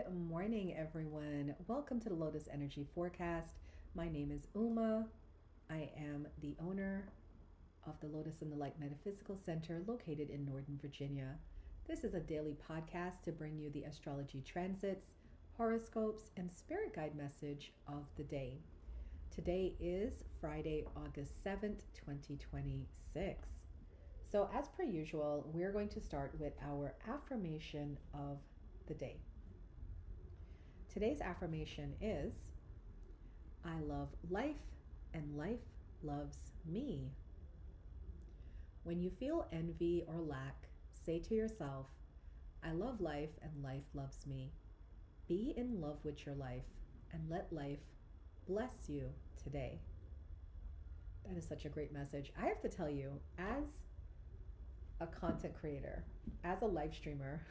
Good morning, everyone. Welcome to the Lotus Energy Forecast. My name is Uma. I am the owner of the Lotus and the Light Metaphysical Center located in Northern Virginia. This is a daily podcast to bring you the astrology transits, horoscopes, and spirit guide message of the day. Today is Friday, August 7th, 2026. So, as per usual, we're going to start with our affirmation of the day. Today's affirmation is, I love life and life loves me. When you feel envy or lack, say to yourself, I love life and life loves me. Be in love with your life and let life bless you today. That is such a great message. I have to tell you, as a content creator, as a live streamer,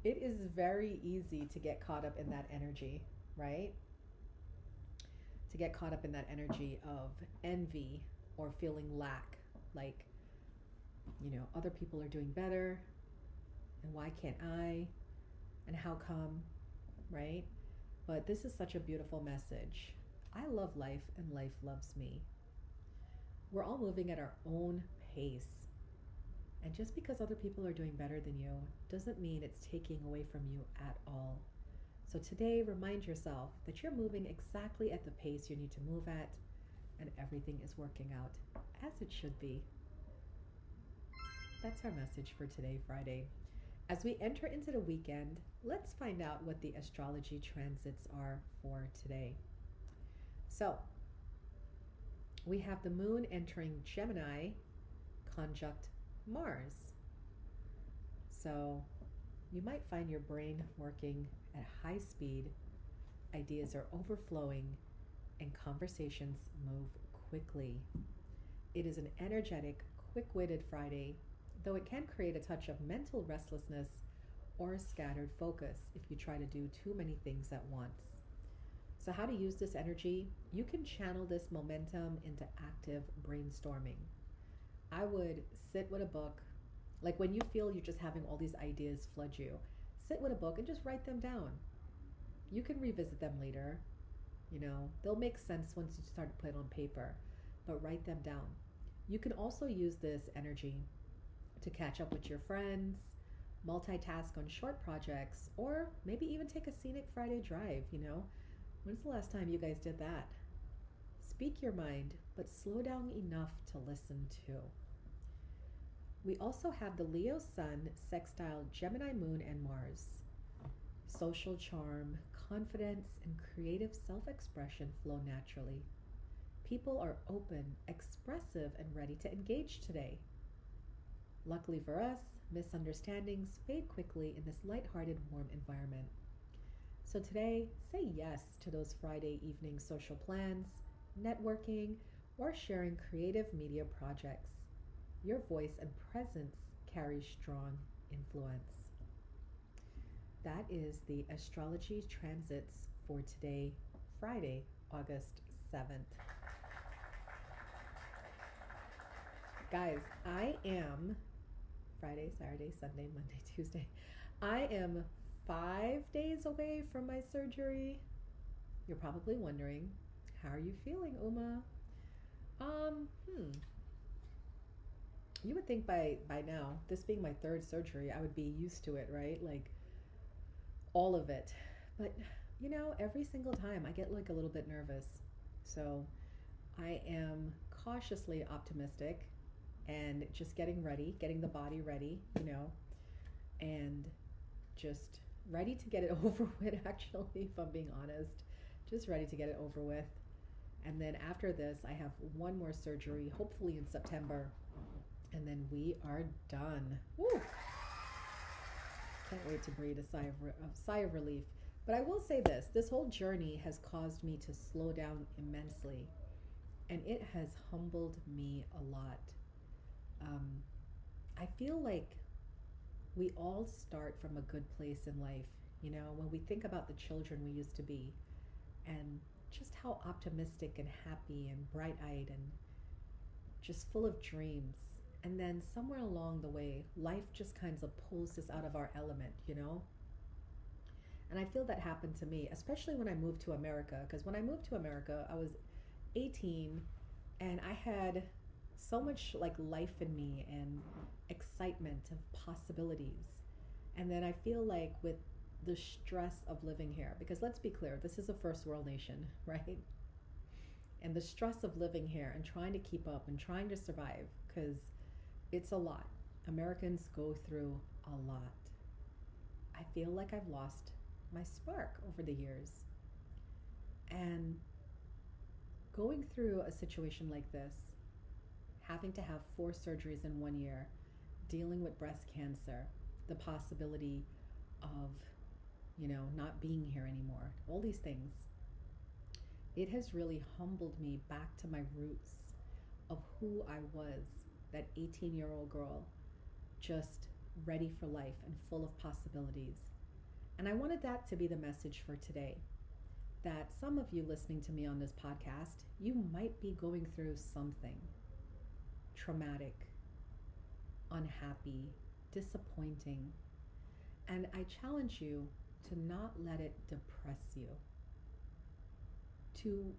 it is very easy to get caught up in that energy, right? To get caught up in that energy of envy or feeling lack, like, other people are doing better, and why can't I? And how come, right? But this is such a beautiful message. I love life and life loves me. We're all moving at our own pace. And just because other people are doing better than you doesn't mean it's taking away from you at all. So today, remind yourself that you're moving exactly at the pace you need to move at, and everything is working out as it should be. That's our message for today, Friday. As we enter into the weekend, let's find out what the astrology transits are for today. So, we have the moon entering Gemini, conjunct Mars. So you might find your brain working at high speed, ideas are overflowing, and conversations move quickly. It is an energetic, quick-witted Friday, though it can create a touch of mental restlessness or scattered focus if you try to do too many things at once. So how to use this energy? You can channel this momentum into active brainstorming. I would sit with a book, like when you feel you're just having all these ideas flood you, sit with a book and just write them down. You can revisit them later. They'll make sense once you start to put it on paper, but write them down. You can also use this energy to catch up with your friends, multitask on short projects, or maybe even take a scenic Friday drive. When's the last time you guys did that? Speak your mind, but slow down enough to listen to. We also have the Leo Sun, sextile Gemini Moon and Mars. Social charm, confidence, and creative self-expression flow naturally. People are open, expressive, and ready to engage today. Luckily for us, misunderstandings fade quickly in this lighthearted, warm environment. So today, say yes to those Friday evening social plans, networking, or sharing creative media projects. Your voice and presence carry strong influence. That is the astrology transits for today, Friday, August 7th. Guys, I am Friday, Saturday, Sunday, Monday, Tuesday. I am 5 days away from my surgery. You're probably wondering, how are you feeling, Uma? You would think by now, this being my third surgery, I would be used to it, right? Like all of it. But every single time I get like a little bit nervous. So I am cautiously optimistic and just getting ready, getting the body ready, and just ready to get it over with, actually, if I'm being honest. Just ready to get it over with. And then after this, I have one more surgery, hopefully in September. And then we are done. Woo! Can't wait to breathe a sigh of relief. But I will say this whole journey has caused me to slow down immensely. And it has humbled me a lot. I feel like we all start from a good place in life. When we think about the children we used to be, and just how optimistic and happy and bright-eyed and just full of dreams. And then somewhere along the way, life just kind of pulls us out of our element, And I feel that happened to me, especially when I moved to America. Because when I moved to America, I was 18 and I had so much like life in me and excitement of possibilities. And then I feel like with the stress of living here, because let's be clear, this is a first world nation, right? And the stress of living here and trying to keep up and trying to survive, because it's a lot. Americans go through a lot. I feel like I've lost my spark over the years. And going through a situation like this, having to have 4 surgeries in 1 year, dealing with breast cancer, the possibility of, not being here anymore, all these things, it has really humbled me back to my roots of who I was, that 18-year-old girl, just ready for life and full of possibilities. And I wanted that to be the message for today, that some of you listening to me on this podcast, you might be going through something traumatic, unhappy, disappointing. And I challenge you to not let it depress you, to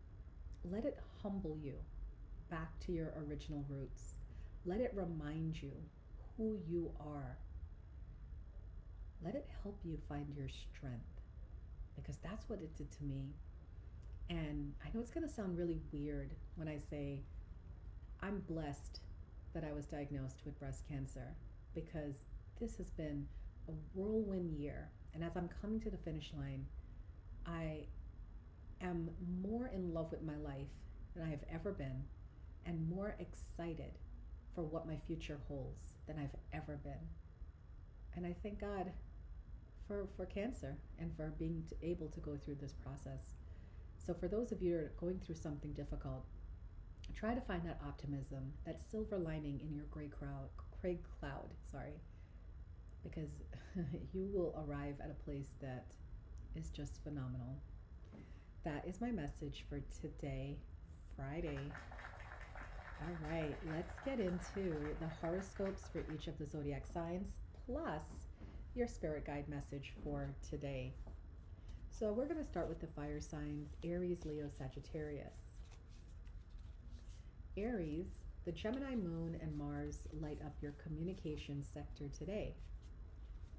let it humble you back to your original roots. Let it remind you who you are. Let it help you find your strength, because that's what it did to me. And I know it's going to sound really weird when I say I'm blessed that I was diagnosed with breast cancer, because this has been a whirlwind year. And as I'm coming to the finish line, I am more in love with my life than I have ever been, and more excited for what my future holds than I've ever been. And I thank God for cancer and for being able to go through this process. So for those of you who are going through something difficult, try to find that optimism, that silver lining in your gray cloud, because you will arrive at a place that is just phenomenal. That is my message for today, Friday. All right, let's get into the horoscopes for each of the zodiac signs, plus your spirit guide message for today. So we're going to start with the fire signs, Aries, Leo, Sagittarius. Aries, the Gemini Moon and Mars light up your communication sector today.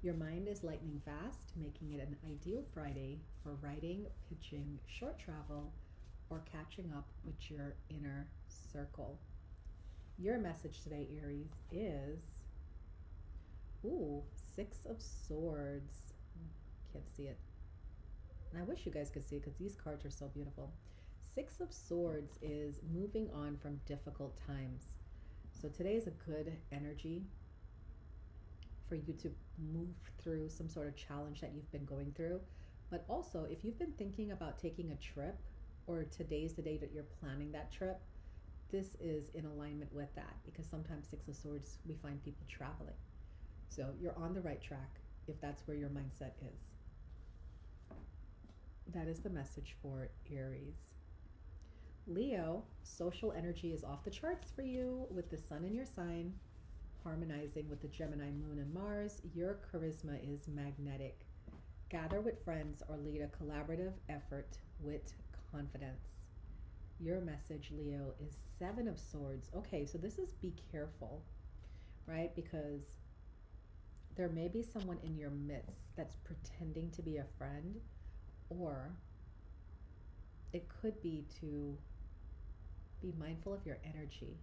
Your mind is lightning fast, making it an ideal Friday for writing, pitching, short travel, or catching up with your inner circle. Your message today, Aries, is, 6 of Swords. Can't see it. And I wish you guys could see it because these cards are so beautiful. 6 of Swords is moving on from difficult times. So today is a good energy for you to move through some sort of challenge that you've been going through. But also, if you've been thinking about taking a trip, or today's the day that you're planning that trip, this is in alignment with that, because sometimes 6 of Swords, we find people traveling. So you're on the right track if that's where your mindset is. That is the message for Aries. Leo, social energy is off the charts for you with the sun in your sign, harmonizing with the Gemini Moon and Mars. Your charisma is magnetic. Gather with friends or lead a collaborative effort with confidence. Your message, Leo, is 7 of Swords. Okay, so this is be careful, right? Because there may be someone in your midst that's pretending to be a friend, or it could be to be mindful of your energy.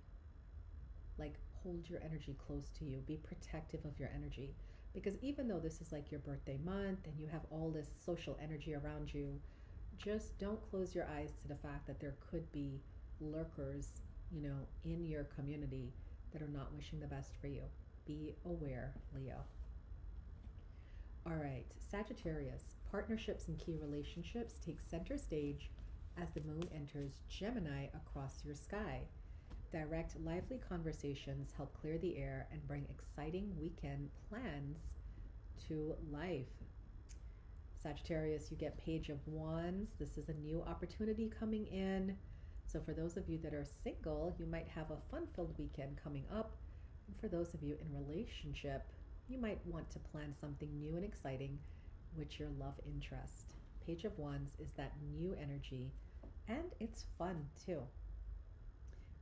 Like, hold your energy close to you. Be protective of your energy. Because even though this is like your birthday month and you have all this social energy around you, just don't close your eyes to the fact that there could be lurkers, in your community that are not wishing the best for you. Be aware, Leo. All right, Sagittarius. Partnerships and key relationships take center stage as the moon enters Gemini across your sky. Direct, lively conversations help clear the air and bring exciting weekend plans to life. Sagittarius, you get Page of Wands. This is a new opportunity coming in. So for those of you that are single, you might have a fun-filled weekend coming up. And for those of you in relationship, you might want to plan something new and exciting with your love interest. Page of Wands is that new energy, and it's fun too.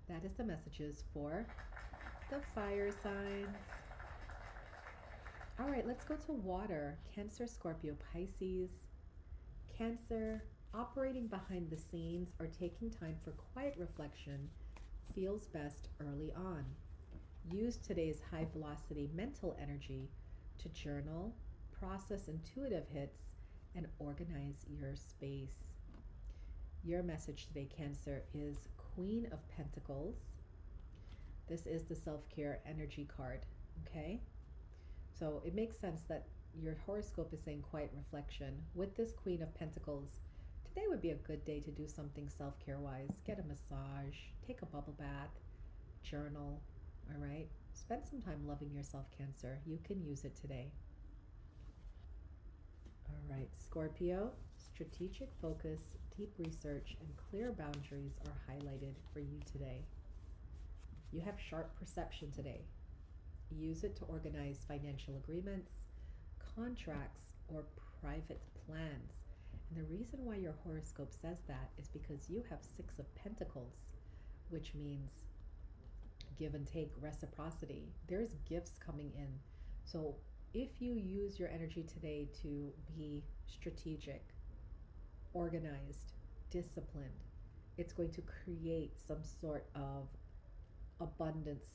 That is the messages for the fire signs. All right, let's go to water. Cancer, Scorpio, Pisces. Cancer, operating behind the scenes or taking time for quiet reflection feels best early on. Use today's high velocity mental energy to journal, process intuitive hits, and organize your space. Your message today, Cancer, is Queen of Pentacles. This is the self-care energy card, okay? So it makes sense that your horoscope is saying quiet reflection. With this Queen of Pentacles, today would be a good day to do something self-care wise. Get a massage, take a bubble bath, journal, all right? Spend some time loving yourself, Cancer. You can use it today. All right, Scorpio, strategic focus, deep research, and clear boundaries are highlighted for you today. You have sharp perception today. Use it to organize financial agreements, contracts, or private plans. And the reason why your horoscope says that is because you have 6 of Pentacles, which means give and take, reciprocity. There's gifts coming in. So if you use your energy today to be strategic, organized, disciplined, it's going to create some sort of abundance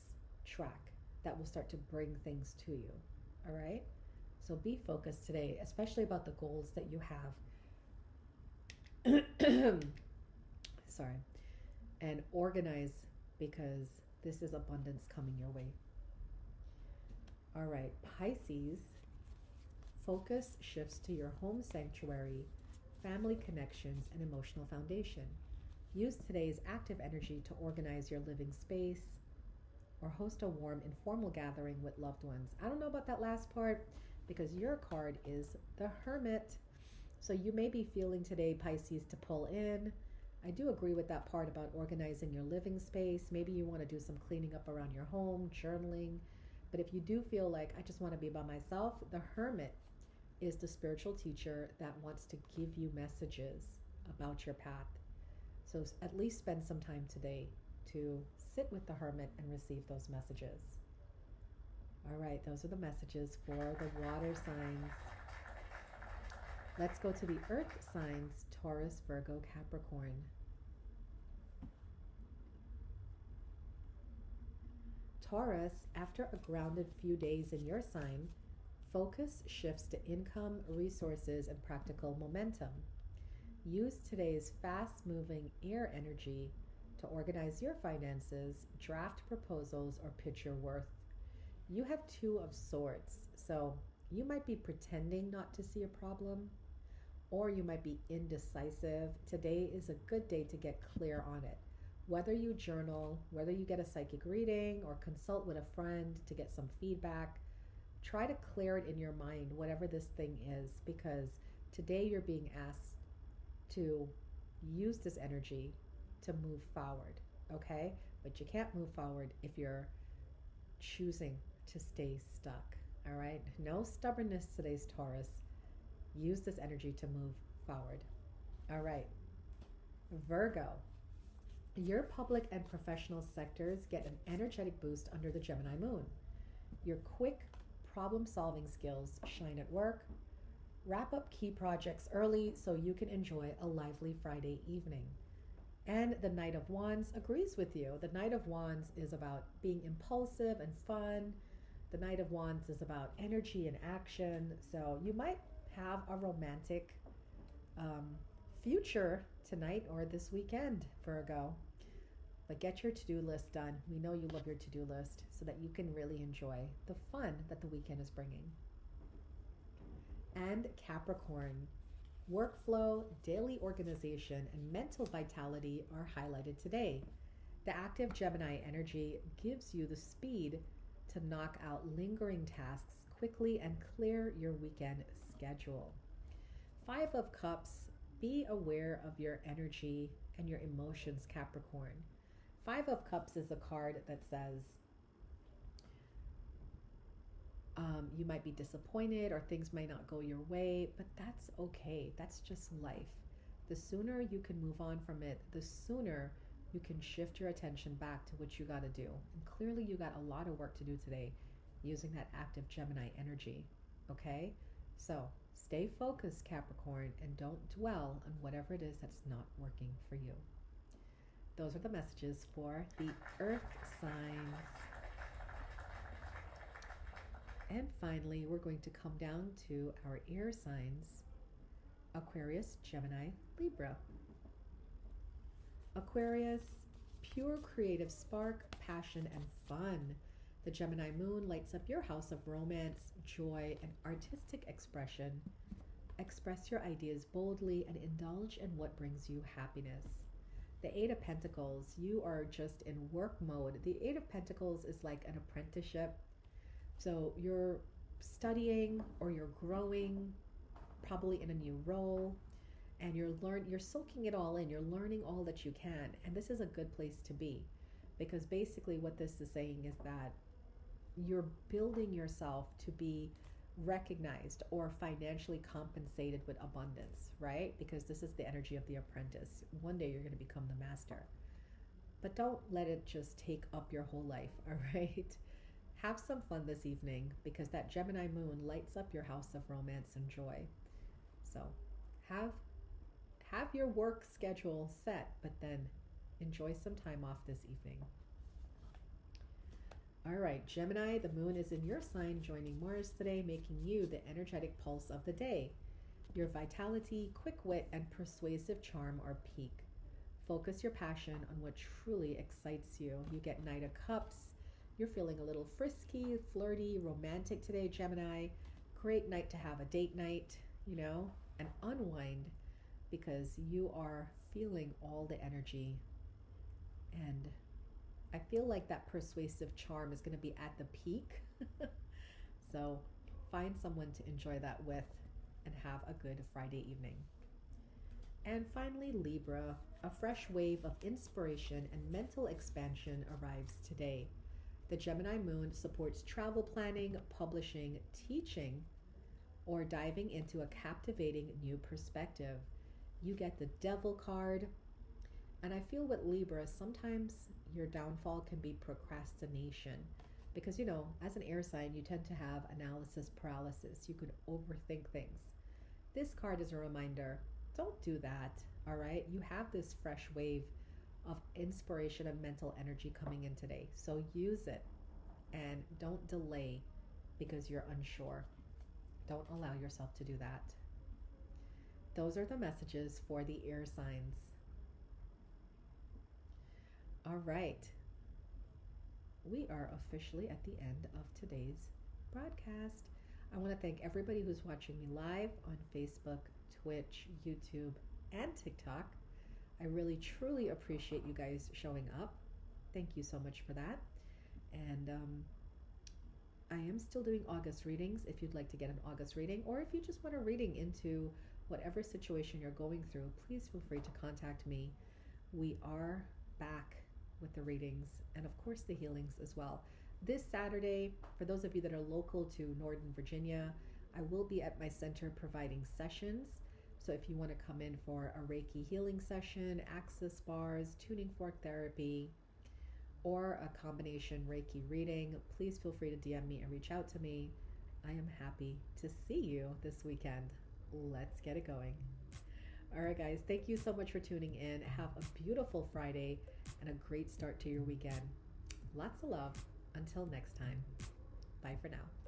track that will start to bring things to you. All right? So be focused today, especially about the goals that you have. Sorry. And organize, because this is abundance coming your way. All right, Pisces, focus shifts to your home sanctuary, family connections, and emotional foundation. Use today's active energy to organize your living space or host a warm, informal gathering with loved ones. I don't know about that last part because your card is the Hermit. So you may be feeling today, Pisces, to pull in. I do agree with that part about organizing your living space. Maybe you want to do some cleaning up around your home, journaling. But if you do feel like, I just want to be by myself, the Hermit is the spiritual teacher that wants to give you messages about your path. So at least spend some time today to sit with the Hermit and receive those messages. All right, those are the messages for the water signs. Let's go to the earth signs, Taurus, Virgo, Capricorn. Taurus, after a grounded few days in your sign, focus shifts to income, resources, and practical momentum. Use today's fast-moving air energy to organize your finances, draft proposals, or pitch your worth. You have 2 of Swords, so you might be pretending not to see a problem, or you might be indecisive. Today is a good day to get clear on it. Whether you journal, whether you get a psychic reading, or consult with a friend to get some feedback, try to clear it in your mind, whatever this thing is, because today you're being asked to use this energy to move forward, okay? But you can't move forward if you're choosing to stay stuck, all right? No stubbornness today's Taurus. Use this energy to move forward. All right, Virgo. Your public and professional sectors get an energetic boost under the Gemini Moon. Your quick problem-solving skills shine at work. Wrap up key projects early so you can enjoy a lively Friday evening. And the Knight of Wands agrees with you. The Knight of Wands is about being impulsive and fun. The Knight of Wands is about energy and action. So you might have a romantic future tonight or this weekend, Virgo. But get your to-do list done. We know you love your to-do list so that you can really enjoy the fun that the weekend is bringing. And Capricorn, workflow, daily organization, and mental vitality are highlighted today. The active Gemini energy gives you the speed to knock out lingering tasks quickly and clear your weekend schedule. 5 of Cups, be aware of your energy and your emotions, Capricorn. 5 of Cups is a card that says, You might be disappointed or things might not go your way, but that's okay. That's just life. The sooner you can move on from it, the sooner you can shift your attention back to what you got to do. And clearly, you got a lot of work to do today using that active Gemini energy. Okay? So stay focused, Capricorn, and don't dwell on whatever it is that's not working for you. Those are the messages for the Earth signs. And finally, we're going to come down to our air signs: Aquarius, Gemini, Libra. Aquarius, pure creative spark, passion, and fun. The Gemini Moon lights up your house of romance, joy, and artistic expression. Express your ideas boldly and indulge in what brings you happiness. The Eight of Pentacles, you are just in work mode. The Eight of Pentacles is like an apprenticeship. So you're studying or you're growing, probably in a new role, and you're soaking it all in. You're learning all that you can, and this is a good place to be, because basically what this is saying is that you're building yourself to be recognized or financially compensated with abundance, right? Because this is the energy of the apprentice. One day you're going to become the master, but don't let it just take up your whole life. All right, have some fun this evening, because that Gemini Moon lights up your house of romance and joy. So have your work schedule set, but then enjoy some time off this evening. All right, Gemini, the moon is in your sign, joining Mars today, making you the energetic pulse of the day. Your vitality, quick wit, and persuasive charm are peak. Focus your passion on what truly excites you. You get Knight of Cups. You're feeling a little frisky, flirty, romantic today, Gemini. Great night to have a date night, and unwind, because you are feeling all the energy. And I feel like that persuasive charm is going to be at the peak. So find someone to enjoy that with and have a good Friday evening. And finally, Libra, a fresh wave of inspiration and mental expansion arrives today. The Gemini Moon supports travel planning, publishing, teaching, or diving into a captivating new perspective. You get the Devil card. And I feel with Libra, sometimes your downfall can be procrastination. Because, as an air sign, you tend to have analysis paralysis. You could overthink things. This card is a reminder, don't do that, all right? You have this fresh wave of inspiration and mental energy coming in today. So use it, and don't delay because you're unsure. Don't allow yourself to do that. Those are the messages for the air signs. All right. We are officially at the end of today's broadcast. I want to thank everybody who's watching me live on Facebook, Twitch, YouTube, and TikTok. I really, truly appreciate you guys showing up. Thank you so much for that. And I am still doing August readings if you'd like to get an August reading, or if you just want a reading into whatever situation you're going through, please feel free to contact me. We are back with the readings and of course the healings as well. This Saturday, for those of you that are local to Northern Virginia, I will be at my center providing sessions. So if you want to come in for a Reiki healing session, access bars, tuning fork therapy, or a combination Reiki reading, please feel free to DM me and reach out to me. I am happy to see you this weekend. Let's get it going. All right, guys, thank you so much for tuning in. Have a beautiful Friday and a great start to your weekend. Lots of love. Until next time. Bye for now.